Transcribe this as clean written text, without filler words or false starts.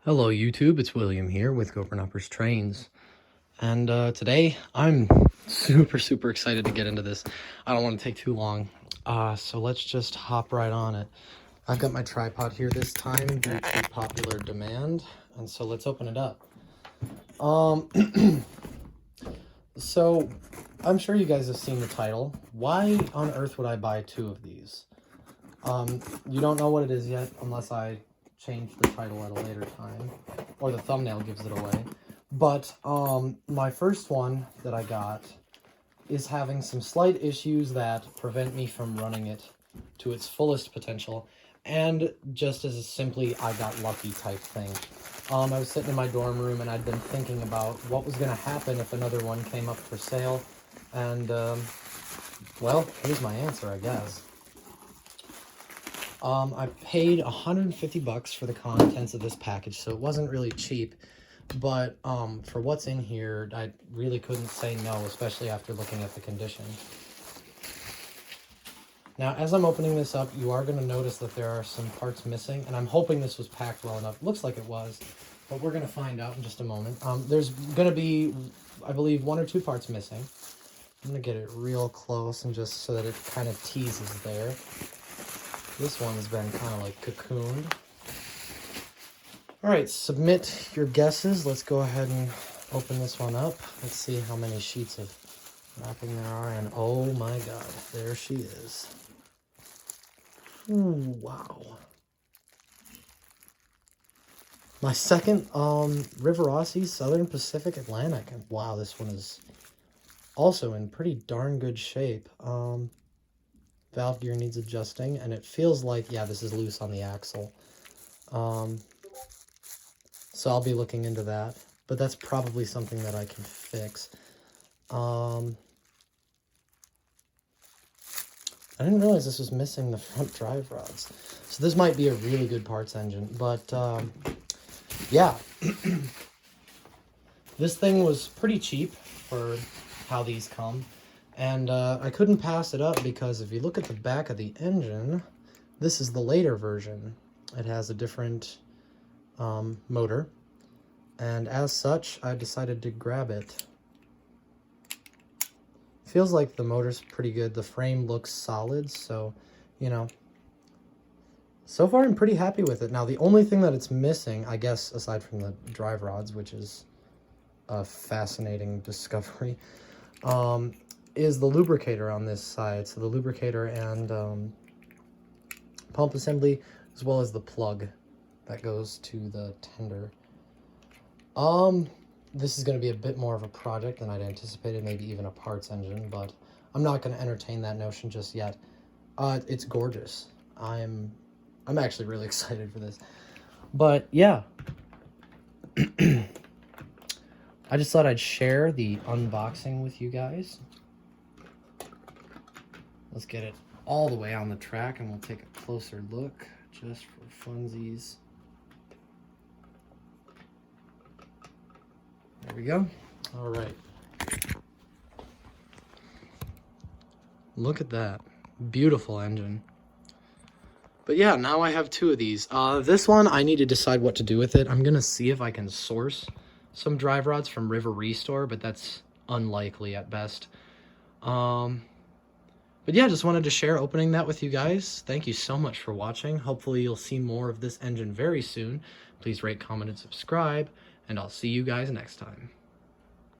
Hello YouTube, it's William here with Gopher Trains, and today I'm super excited to get into this. I don't want to take too long, so let's just hop right on it. I've got my tripod here this time due to popular demand, and so let's open it up. So I'm sure you guys have seen the title. Why on earth would I buy two of these? You don't know what it is yet unless I change the title at a later time, or the thumbnail gives it away. But my first one that I got is having some slight issues that prevent me from running it to its fullest potential, and just as a simply I got lucky type thing. I was sitting in my dorm room and I'd been thinking about what was going to happen if another one came up for sale, and well, here's my answer, I guess. I paid 150 bucks for the contents of this package, so it wasn't really cheap, but for what's in here, I really couldn't say no, especially after looking at the condition. Now, as I'm opening this up, you are going to notice that there are some parts missing, and I'm hoping this was packed well enough. Looks like it was, but we're going to find out in just a moment. There's going to be, I believe, 1 or 2 parts missing. I'm going to get it real close and just so that it kind of teases there. This one's been kind of like cocooned. All right, submit your guesses. Let's go ahead and open this one up. Let's see how many sheets of wrapping there are. And oh my God, there she is. Ooh, wow. My second Rivarossi Southern Pacific Atlantic. And wow, this one is also in pretty darn good shape. Valve gear needs adjusting, and it feels like, yeah, this is loose on the axle. So I'll be looking into that, but that's probably something that I can fix. I didn't realize this was missing the front drive rods. So this might be a really good parts engine, but yeah. This thing was pretty cheap for how these come. And I couldn't pass it up because if you look at the back of the engine, this is the later version. It has a different motor, and as such, I decided to grab it. Feels like the motor's pretty good. The frame looks solid, so, you know, so far I'm pretty happy with it. Now, the only thing that it's missing, I guess, aside from the drive rods, which is a fascinating discovery, is the lubricator on this side. So the lubricator and pump assembly, as well as the plug that goes to the tender. This is going to be a bit more of a project than I'd anticipated, maybe even a parts engine, but I'm not going to entertain that notion just yet. It's gorgeous. I'm actually really excited for this. But yeah, I just thought I'd share the unboxing with you guys. Let's get it all the way on the track and we'll take a closer look just for funsies. There we go. All right. Look at that. Beautiful engine. But yeah, now I have 2 of these. This one, I need to decide what to do with it. I'm going to see if I can source some drive rods from Rivarossi, but that's unlikely at best. But yeah, just wanted to share opening that with you guys. Thank you so much for watching. Hopefully you'll see more of this engine very soon. Please rate, comment, and subscribe, and I'll see you guys next time.